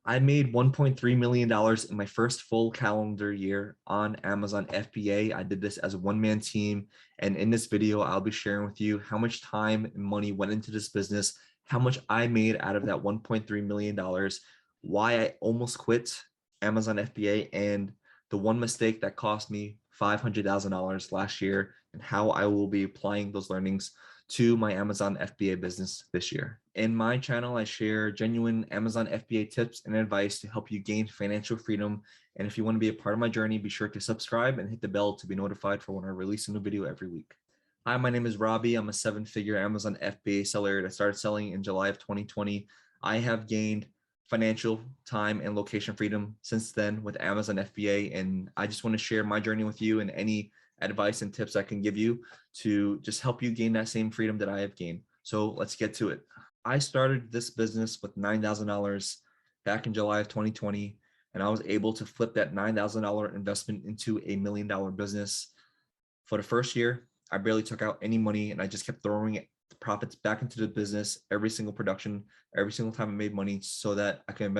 I made $1.3 million in my first full calendar year on Amazon FBA. I did this as a one-man team. And in this video, I'll be sharing with you how much time and money went into this business, how much I made out of that $1.3 million, why I almost quit Amazon FBA, and the one mistake that cost me $500,000 last year, and how I will be applying those learnings to my Amazon FBA business this year. In my channel, I share genuine Amazon FBA tips and advice to help you gain financial freedom. And if you want to be a part of my journey, be sure to subscribe and hit the bell to be notified for when I release a new video every week. Hi, my name is Robby. I'm a seven-figure Amazon FBA seller that started selling in July of 2020. I have gained financial, time, and location freedom since then with Amazon FBA. And I just want to share my journey with you and any advice and tips I can give you to just help you gain that same freedom that I have gained. So let's get to it. I started this business with $9,000 back in July of 2020, and I was able to flip that $9,000 investment into a $1 million business. For the first year, I barely took out any money, and I just kept throwing the profits back into the business every single production, every single time I made money, so that I can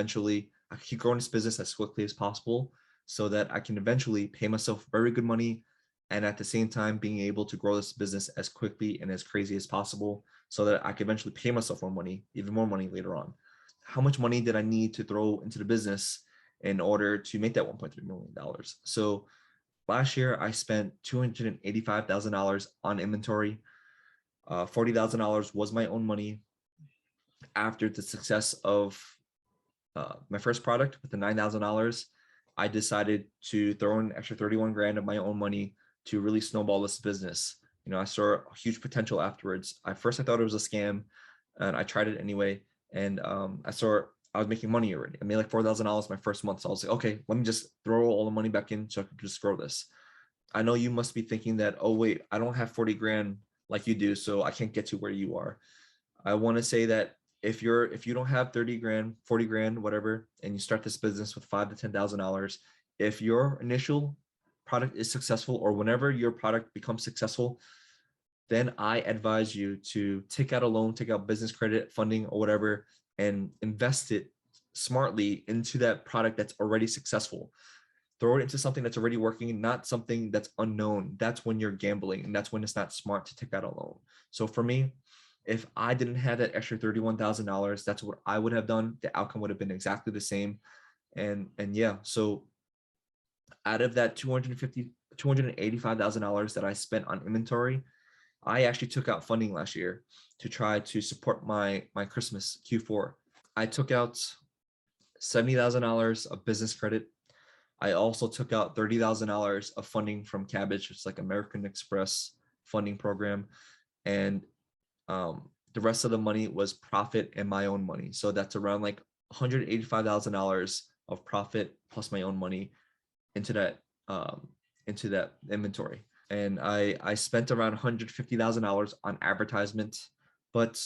keep growing this business as quickly as possible, so that I can eventually pay myself very good money, and at the same time being able to grow this business as quickly and as crazy as possible, so that I can eventually pay myself more money, even more money later on. How much money did I need to throw into the business in order to make that $1.3 million? So last year, I spent $285,000 on inventory. $40,000 was my own money. After the success of my first product with the $9,000, I decided to throw in an extra 31 grand of my own money to really snowball this business. You know, I saw a huge potential afterwards. At first, I thought it was a scam, and I tried it anyway. And I was making money already. I made like $4,000 my first month. So I was like, okay, let me just throw all the money back in so I could just grow this. I know you must be thinking that, oh wait, I don't have 40 grand like you do, so I can't get to where you are. I want to say that if you don't have 30 grand, 40 grand, whatever, and you start this business with $5,000 to $10,000, if your initial product is successful, or whenever your product becomes successful, then I advise you to take out a loan, take out business credit, funding, or whatever, and invest it smartly into that product that's already successful. Throw it into something that's already working, not something that's unknown. That's when you're gambling, and that's when it's not smart to take out a loan. So for me, if I didn't have that extra $31,000, that's what I would have done. The outcome would have been exactly the same. And yeah, so out of that $285,000 that I spent on inventory, I actually took out funding last year to try to support my Christmas Q4. I took out $70,000 of business credit. I also took out $30,000 of funding from Cabbage, which is like American Express funding program. And the rest of the money was profit and my own money. So that's around like $185,000 of profit plus my own money into that inventory. And I spent around $150,000 on advertisement, but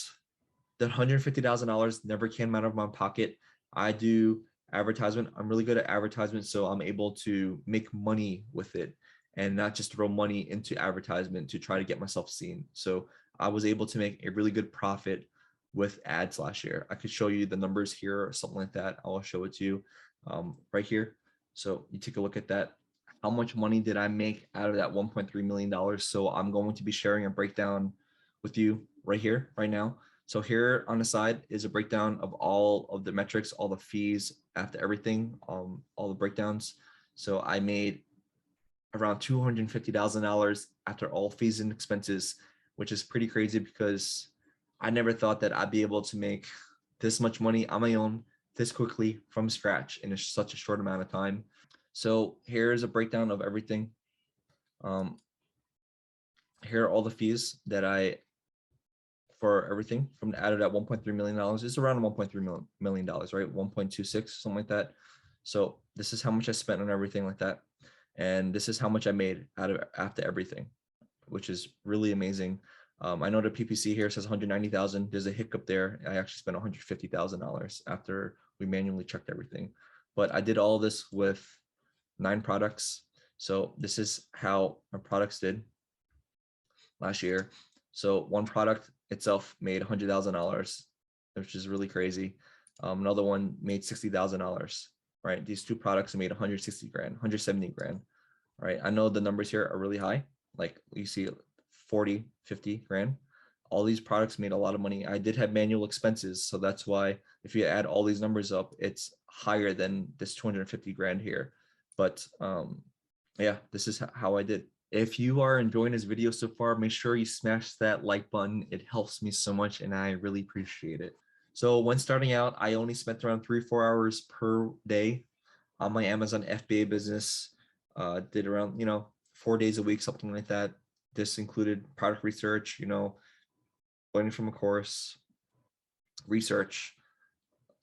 that $150,000 never came out of my pocket. I do advertisement. I'm really good at advertisement, so I'm able to make money with it and not just throw money into advertisement to try to get myself seen. So I was able to make a really good profit with ads last year. I could show you the numbers here or something like that. I'll show it to you right here. So you take a look at that. How much money did I make out of that $1.3 million? So I'm going to be sharing a breakdown with you right here, right now. So here on the side is a breakdown of all of the metrics, all the fees after everything, all the breakdowns. So I made around $250,000 after all fees and expenses, which is pretty crazy because I never thought that I'd be able to make this much money on my own this quickly from scratch in such a short amount of time. So here's a breakdown of everything. Here are all the fees that for everything from out of that $1.3 million. It's around $1.3 million, right? 1.26, something like that. So this is how much I spent on everything like that. And this is how much I made out of after everything, which is really amazing. I know the PPC here says 190,000. There's a hiccup there. I actually spent $150,000 after we manually checked everything. But I did all this with 9 products. So this is how our products did last year. So one product itself made $100,000, which is really crazy. Another one made $60,000, right? These two products made 160 grand, 170 grand, right? I know the numbers here are really high. Like you see 40, 50 grand. All these products made a lot of money. I did have manual expenses. So that's why if you add all these numbers up, it's higher than this 250 grand here. But yeah, this is how I did. If you are enjoying this video so far, make sure you smash that like button. It helps me so much and I really appreciate it. So when starting out, I only spent around 3-4 hours per day on my Amazon FBA business. Did around, 4 days a week, something like that. This included product research, learning from a course, research,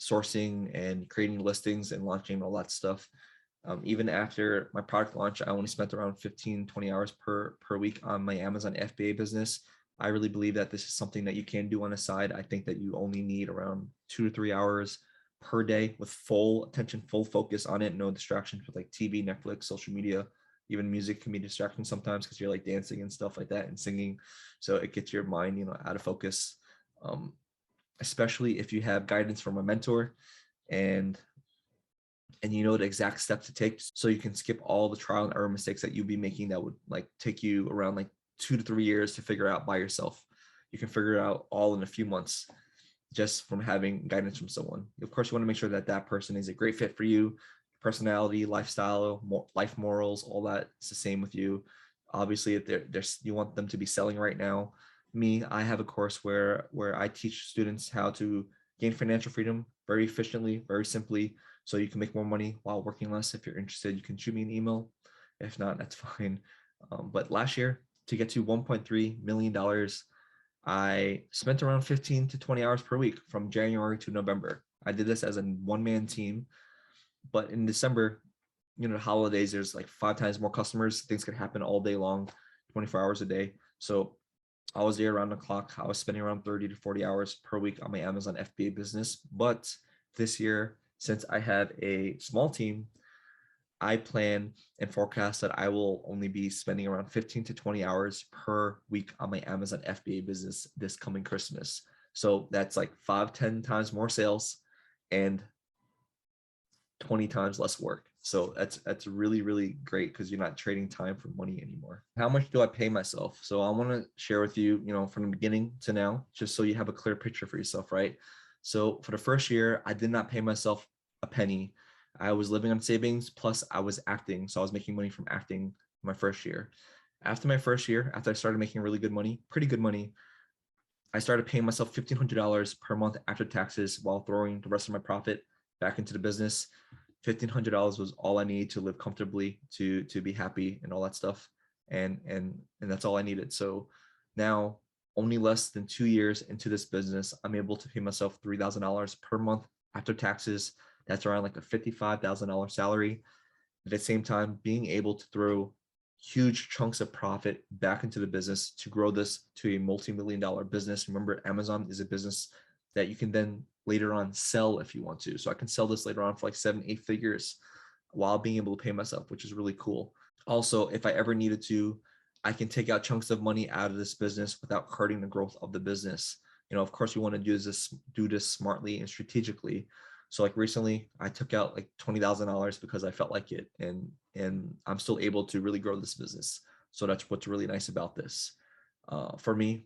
sourcing, and creating listings and launching all that stuff. Even after my product launch, I only spent around 15-20 hours per week on my Amazon FBA business. I really believe that this is something that you can do on the side. I think that you only need around 2 to 3 hours per day with full attention, full focus on it, no distractions with like TV, Netflix, social media. Even music can be distracting sometimes because you're like dancing and stuff like that and singing. So it gets your mind, out of focus, especially if you have guidance from a mentor and you know the exact steps to take, so you can skip all the trial and error mistakes that you'd be making that would like take you around like 2 to 3 years to figure out by yourself. You can figure it out all in a few months just from having guidance from someone. Of course, you want to make sure that that person is a great fit for you, personality, lifestyle, life morals, all that. It's the same with you. Obviously, if you want them to be selling right now. Me, I have a course where I teach students how to gain financial freedom very efficiently, very simply, so you can make more money while working less. If you're interested, you can shoot me an email. If not, that's fine. But last year, to get to $1.3 million, I spent around 15 to 20 hours per week from January to November. I did this as a one-man team, but in December, the holidays, there's like 5 times more customers. Things could happen all day long, 24 hours a day. So I was there around the clock. I was spending around 30 to 40 hours per week on my Amazon FBA business. But this year, since I have a small team, I plan and forecast that I will only be spending around 15 to 20 hours per week on my Amazon FBA business this coming Christmas. So that's like 5-10 times more sales and 20 times less work. So that's really, really great because you're not trading time for money anymore. How much do I pay myself? So I want to share with you, from the beginning to now, just so you have a clear picture for yourself, right? So for the first year, I did not pay myself a penny. I was living on savings, plus I was acting. So I was making money from acting my first year. After my first year, after I started making really good money, pretty good money, I started paying myself $1,500 per month after taxes while throwing the rest of my profit back into the business. $1,500 was all I needed to live comfortably, to be happy and all that stuff. And that's all I needed. So now, only less than 2 years into this business, I'm able to pay myself $3,000 per month after taxes. That's around like a $55,000 salary. At the same time, being able to throw huge chunks of profit back into the business to grow this to a multi-million-dollar business. Remember, Amazon is a business that you can then later on sell if you want to. So I can sell this later on for like 7-8 figures while being able to pay myself, which is really cool. Also, if I ever needed to, I can take out chunks of money out of this business without hurting the growth of the business. Of course, you want to do this smartly and strategically. So like recently, I took out like $20,000 because I felt like it, and I'm still able to really grow this business. So that's what's really nice about this. For me,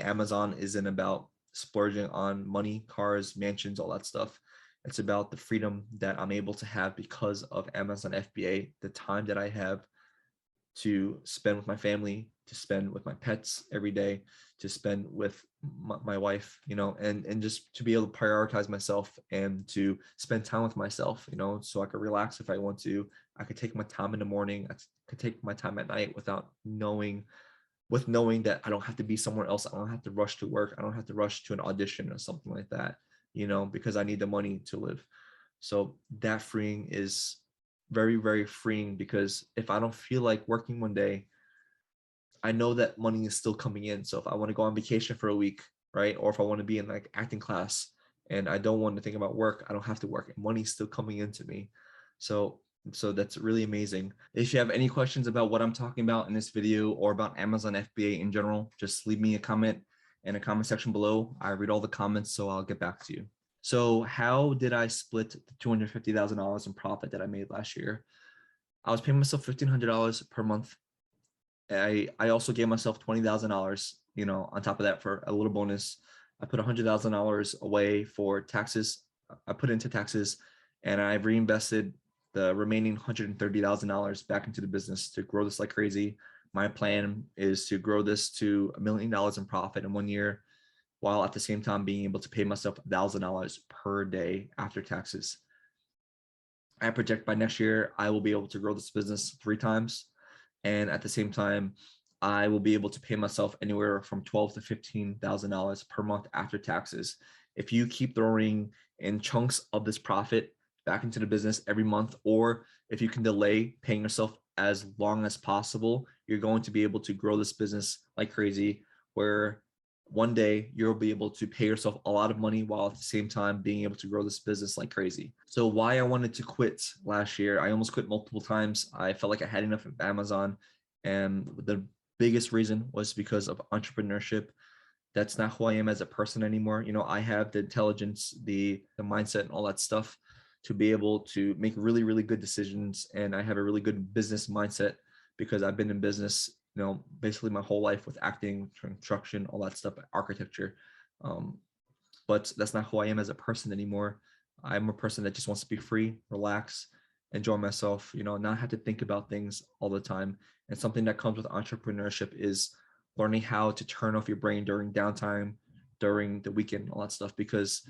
Amazon isn't about splurging on money, cars, mansions, all that stuff. It's about the freedom that I'm able to have because of Amazon FBA, the time that I have to spend with my family, to spend with my pets every day, to spend with my wife, and just to be able to prioritize myself and to spend time with myself, so I could relax if I want to. I could take my time in the morning. I could take my time at night without knowing that I don't have to be somewhere else. I don't have to rush to work. I don't have to rush to an audition or something like that, because I need the money to live. So that freeing is very, very freeing, because if I don't feel like working one day, I know that money is still coming in. So if I want to go on vacation for a week, right? Or if I want to be in like acting class and I don't want to think about work, I don't have to work. Money's still coming into me. So that's really amazing. If you have any questions about what I'm talking about in this video or about Amazon FBA in general, just leave me a comment in the comment section below. I read all the comments, so I'll get back to you. So how did I split the $250,000 in profit that I made last year? I was paying myself $1,500 per month. I also gave myself $20,000, on top of that for a little bonus. I put $100,000 away for taxes. I put into taxes, and I reinvested the remaining $130,000 back into the business to grow this like crazy. My plan is to grow this to $1 million in profit in 1 year, while at the same time being able to pay myself $1,000 per day after taxes. I project by next year, I will be able to grow this business 3 times. And at the same time, I will be able to pay myself anywhere from $12,000 to $15,000 per month after taxes. If you keep throwing in chunks of this profit back into the business every month, or if you can delay paying yourself as long as possible, you're going to be able to grow this business like crazy, where one day you'll be able to pay yourself a lot of money while at the same time being able to grow this business like crazy. So why I wanted to quit last year, I almost quit multiple times. I felt like I had enough of Amazon. And the biggest reason was because of entrepreneurship. That's not who I am as a person anymore. I have the intelligence, the mindset, and all that stuff to be able to make really, really good decisions. And I have a really good business mindset because I've been in business, basically my whole life with acting, construction, all that stuff, architecture. But that's not who I am as a person anymore. I'm a person that just wants to be free, relax, enjoy myself, not have to think about things all the time. And something that comes with entrepreneurship is learning how to turn off your brain during downtime, during the weekend, all that stuff, because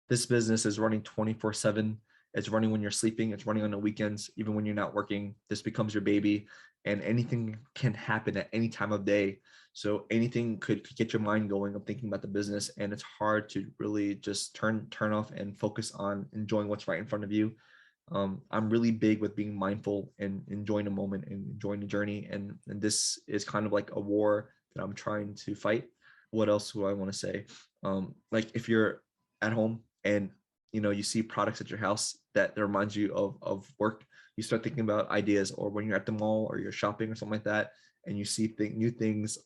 this business is running 24/7. It's running when you're sleeping. It's running on the weekends, even when you're not working. This becomes your baby, and anything can happen at any time of day. So anything could get your mind going of thinking about the business, and it's hard to really just turn off and focus on enjoying what's right in front of you. I'm really big with being mindful and enjoying the moment and enjoying the journey, and this is kind of like a war that I'm trying to fight. What else do I want to say? Like if you're at home and you see products at your house that reminds you of work, you start thinking about ideas. Or when you're at the mall or you're shopping or something like that, and you see new things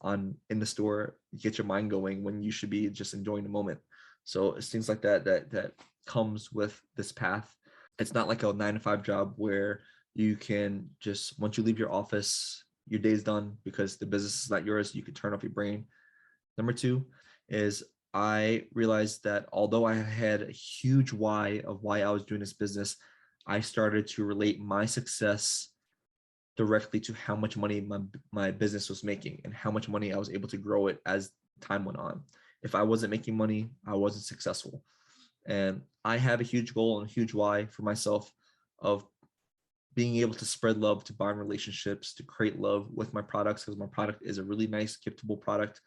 in the store, you get your mind going when you should be just enjoying the moment. So it's things like that comes with this path. It's not like a 9 to 5 job where you can just, once you leave your office, your day's done because the business is not yours. You can turn off your brain. Number 2 is I realized that although I had a huge why of why I was doing this business, I started to relate my success directly to how much money my business was making and how much money I was able to grow it as time went on. If I wasn't making money, I wasn't successful. And I have a huge goal and a huge why for myself of being able to spread love, to bond relationships, to create love with my products, because my product is a really nice giftable product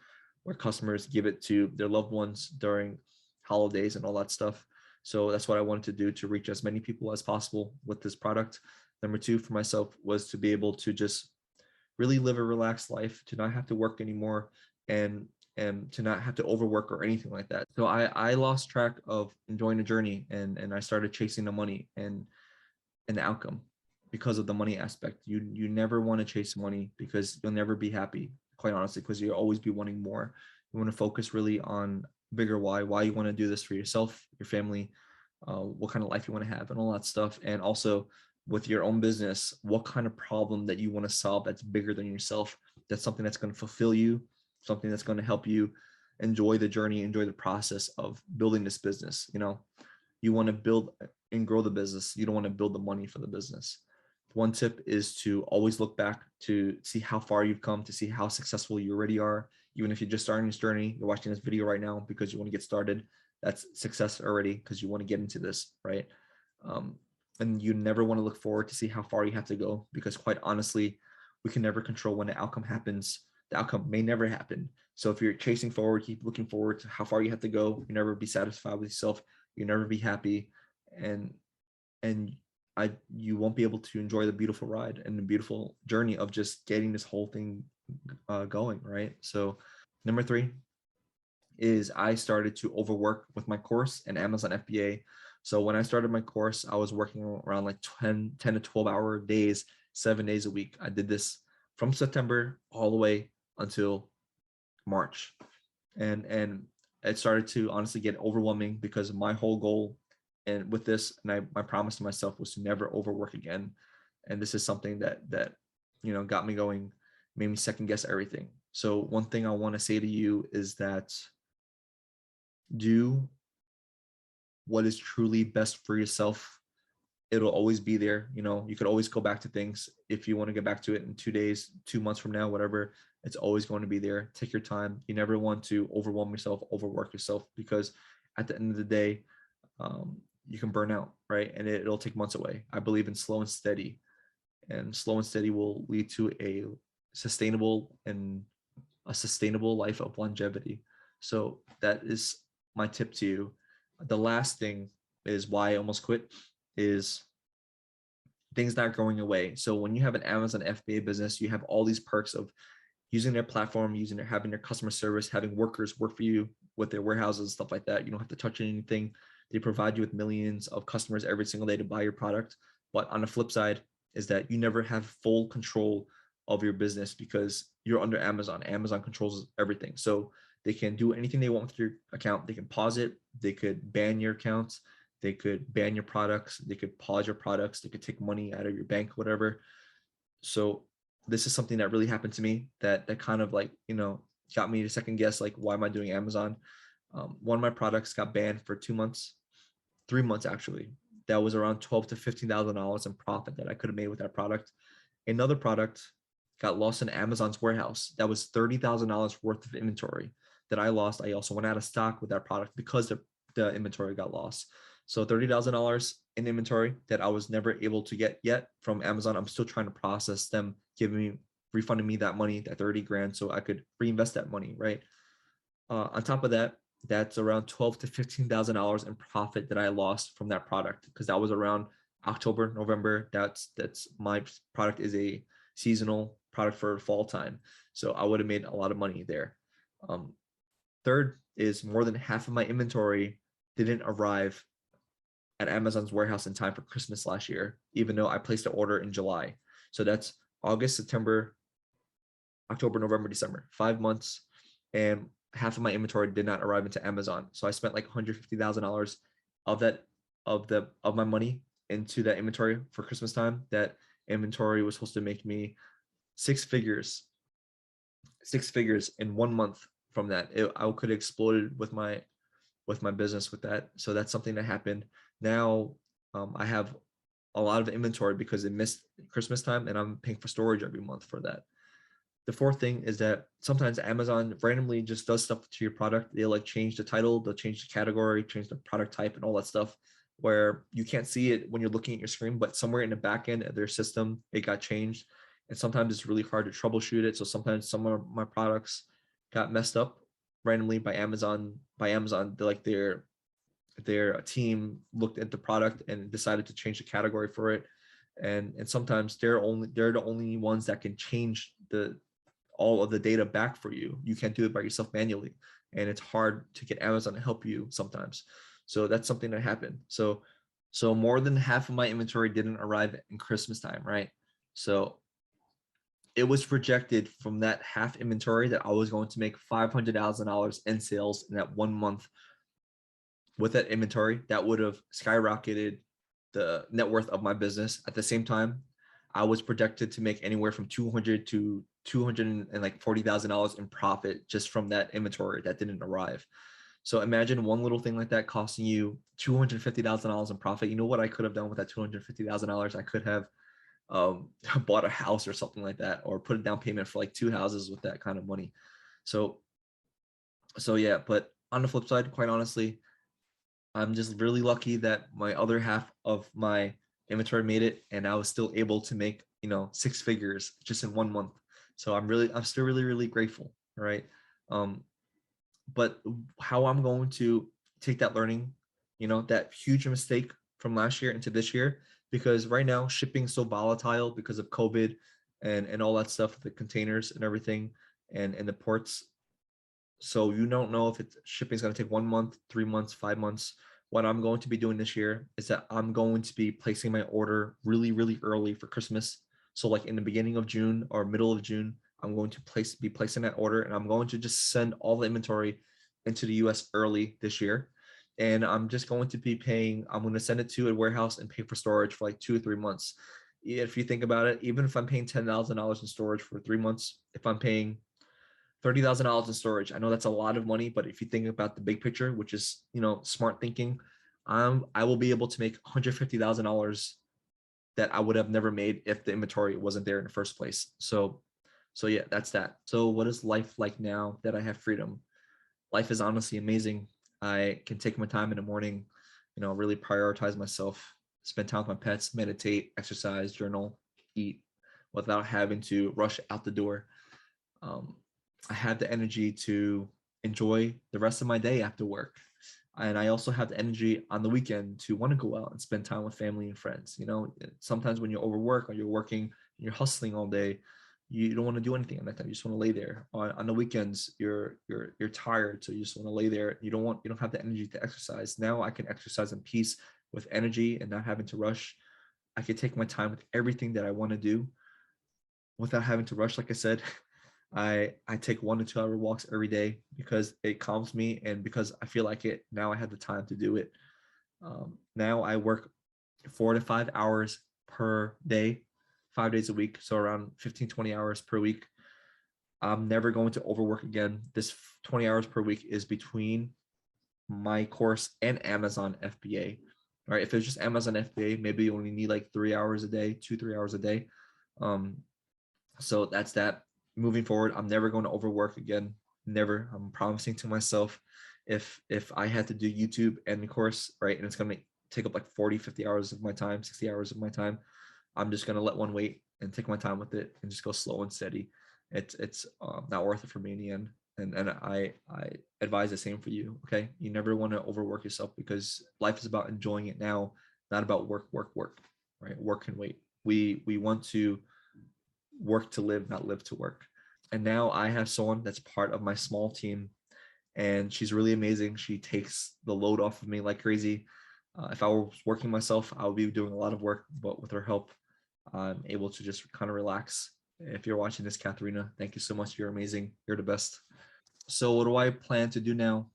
where customers give it to their loved ones during holidays and all that stuff. So that's what I wanted to do, to reach as many people as possible with this product. Number 2 for myself was to be able to just really live a relaxed life, to not have to work anymore, and to not have to overwork or anything like that. So I lost track of enjoying the journey, and I started chasing the money and the outcome because of the money aspect. You never want to chase money because you'll never be happy, quite honestly, because you'll always be wanting more. You want to focus really on bigger why you want to do this for yourself, your family, what kind of life you want to have, and all that stuff. And also with your own business, what kind of problem that you want to solve that's bigger than yourself. That's something that's going to fulfill you, something that's going to help you enjoy the journey, enjoy the process of building this business. You want to build and grow the business. You don't want to build the money for the business. One tip is to always look back to see how far you've come, to see how successful you already are. Even if you're just starting this journey, you're watching this video right now because you want to get started. That's success already because you want to get into this, right? And you never want to look forward to see how far you have to go, because quite honestly, we can never control when the outcome happens. The outcome may never happen. So if you're chasing forward, keep looking forward to how far you have to go. You never be satisfied with yourself. You never be happy, and you won't be able to enjoy the beautiful ride and the beautiful journey of just getting this whole thing going, right? So number 3 is I started to overwork with my course in Amazon FBA. So when I started my course, I was working around like 10 to 12-hour days, 7 days a week. I did this from September all the way until March. And it started to honestly get overwhelming because my whole goal and with this, and my promise to myself was to never overwork again. And this is something that got me going, made me second guess everything. So one thing I want to say to you is that do what is truly best for yourself. It'll always be there. You could always go back to things if you want to get back to it in 2 days, 2 months from now, whatever. It's always going to be there. Take your time. You never want to overwhelm yourself, overwork yourself, because at the end of the day, you can burn out, right? And it'll take months away. I believe in slow and steady, and slow and steady will lead to a sustainable life of longevity. So that is my tip to you. The last thing is why I almost quit is things not going away. So when you have an Amazon FBA business, you have all these perks of using their platform, having their customer service, having workers work for you with their warehouses, stuff like that. You don't have to touch anything. They provide you with millions of customers every single day to buy your product. But on the flip side is that you never have full control of your business because you're under Amazon. Amazon controls everything. So they can do anything they want with your account. They can pause it. They could ban your accounts. They could ban your products. They could pause your products. They could take money out of your bank, whatever. So this is something that really happened to me that kind of got me to second guess, why am I doing Amazon? One of my products got banned for 2 months, 3 months actually. That was around $12,000 to $15,000 in profit that I could have made with that product. Another product got lost in Amazon's warehouse. That was $30,000 worth of inventory that I lost. I also went out of stock with that product because the inventory got lost. So $30,000 in inventory that I was never able to get yet from Amazon. I'm still trying to process them refunding me that money, that 30 grand, so I could reinvest that money, right? On top of that, that's around $12,000 to $15,000 in profit that I lost from that product because that was around October, November. That's my product is a seasonal product for fall time, so I would have made a lot of money there. Third is more than half of my inventory didn't arrive at Amazon's warehouse in time for Christmas last year, even though I placed an order in July. So that's August, September, October, November, December, 5 months, and half of my inventory did not arrive into Amazon. So I spent like $150,000 of my money into that inventory for Christmas time. That inventory was supposed to make me six figures in 1 month from that. I could have exploded with my business with that. So that's something that happened. Now I have a lot of inventory because it missed Christmas time, and I'm paying for storage every month for that. The fourth thing is that sometimes Amazon randomly just does stuff to your product. They'll change the title, they'll change the category, change the product type and all that stuff where you can't see it when you're looking at your screen, but somewhere in the back end of their system, it got changed. And sometimes it's really hard to troubleshoot it. So sometimes some of my products got messed up randomly by Amazon. Their team looked at the product and decided to change the category for it. And sometimes they're the only ones that can change all of the data back for you. You can't do it by yourself manually. And it's hard to get Amazon to help you sometimes. So that's something that happened. So more than half of my inventory didn't arrive in Christmas time, right? So it was projected from that half inventory that I was going to make $500,000 in sales in that 1 month with that inventory. That would have skyrocketed the net worth of my business. At the same time, I was projected to make anywhere from $200,000 to $240,000 in profit just from that inventory that didn't arrive. So imagine one little thing like that costing you $250,000 in profit. You know what I could have done with that $250,000? I could have bought a house or something like that, or put a down payment for like 2 houses with that kind of money. So yeah, but on the flip side, quite honestly, I'm just really lucky that my other half of my inventory made it, and I was still able to make, 6 figures just in 1 month. So I'm still really, really grateful. Right. But how I'm going to take that learning, that huge mistake from last year into this year, because right now shipping is so volatile because of COVID and all that stuff, the containers and everything and the ports. So you don't know if shipping is going to take 1 month, 3 months, 5 months. What I'm going to be doing this year is that I'm going to be placing my order really, really early for Christmas. So like in the beginning of June or middle of June, I'm going to be placing that order, and I'm going to just send all the inventory into the US early this year. And I'm just going to be paying, I'm going to send it to a warehouse and pay for storage for like 2 or 3 months. If you think about it, even if I'm paying $10,000 in storage for 3 months, if I'm paying $30,000 in storage, I know that's a lot of money, but if you think about the big picture, which is, smart thinking, I will be able to make $150,000 that I would have never made if the inventory wasn't there in the first place. So yeah, that's that. So what is life like now that I have freedom? Life is honestly amazing. I can take my time in the morning, really prioritize myself, spend time with my pets, meditate, exercise, journal, eat without having to rush out the door. Um, I have the energy to enjoy the rest of my day after work. And I also have the energy on the weekend to want to go out and spend time with family and friends. Sometimes when you're overwork or you're working, you're hustling all day, you don't want to do anything at that time. You just want to lay there. On the weekends, you're tired, so you just want to lay there. You don't have the energy to exercise. Now I can exercise in peace with energy and not having to rush. I can take my time with everything that I want to do without having to rush. Like I said, I take 1 to 2 hour walks every day because it calms me and because I feel like it. Now I have the time to do it. Now I work 4 to 5 hours per day, 5 days a week. So around 15, 20 hours per week. I'm never going to overwork again. This 20 hours per week is between my course and Amazon FBA. All right. If it's just Amazon FBA, maybe you only need like 3 hours a day, 2, 3 hours a day. So that's that. Moving forward, I'm never going to overwork again. Never. I'm promising to myself if I had to do YouTube and the course, right, and it's going to take up like 40, 50 hours of my time, 60 hours of my time, I'm just going to let one wait and take my time with it and just go slow and steady. It's not worth it for me in the end. And I advise the same for you. Okay. You never want to overwork yourself because life is about enjoying it now, not about work, right? Work can wait. We want to work to live, not live to work. And now I have someone that's part of my small team, and she's really amazing. She takes the load off of me like crazy. If I was working myself, I would be doing a lot of work, but with her help, I'm able to just kind of relax. If you're watching this, Katharina, thank you so much. You're amazing. You're the best. So what do I plan to do now?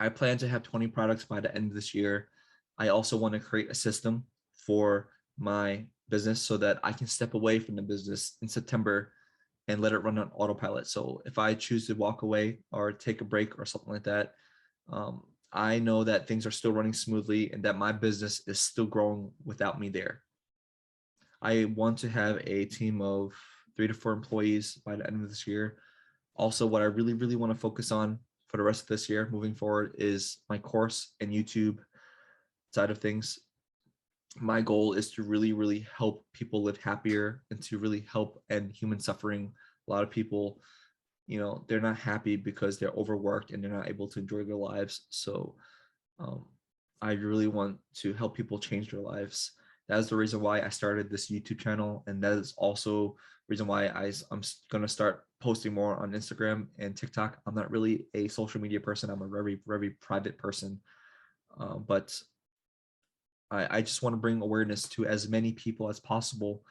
I plan to have 20 products by the end of this year. I also want to create a system for my business so that I can step away from the business in September and let it run on autopilot. So if I choose to walk away or take a break or something like that, I know that things are still running smoothly and that my business is still growing without me there. I want to have a team of 3 to 4 employees by the end of this year. Also, what I really, really want to focus on for the rest of this year moving forward is my course and YouTube side of things. My goal is to really, really help people live happier and to really help end human suffering. A lot of people, they're not happy because they're overworked and they're not able to enjoy their lives. So I really want to help people change their lives. That is the reason why I started this YouTube channel. And that is also the reason why I'm going to start posting more on Instagram and TikTok. I'm not really a social media person. I'm a very, very private person. But I just want to bring awareness to as many people as possible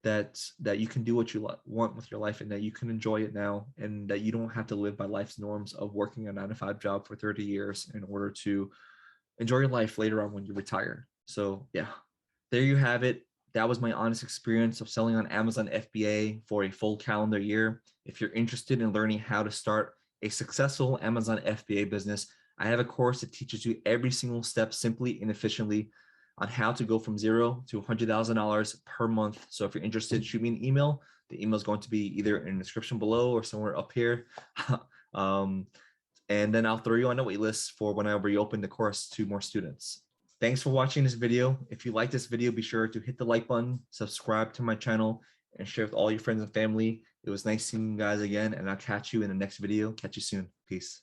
that you can do what you want with your life and that you can enjoy it now and that you don't have to live by life's norms of working a 9 to 5 job for 30 years in order to enjoy your life later on when you retire. So yeah, there you have it. That was my honest experience of selling on Amazon FBA for a full calendar year. If you're interested in learning how to start a successful Amazon FBA business, I have a course that teaches you every single step simply and efficiently on how to go from $0 to $100,000 per month. So if you're interested, shoot me an email. The email is going to be either in the description below or somewhere up here. And then I'll throw you on a wait list for when I reopen the course to more students. Thanks for watching this video. If you like this video, be sure to hit the like button, subscribe to my channel, and share with all your friends and family. It was nice seeing you guys again, and I'll catch you in the next video. Catch you soon. Peace.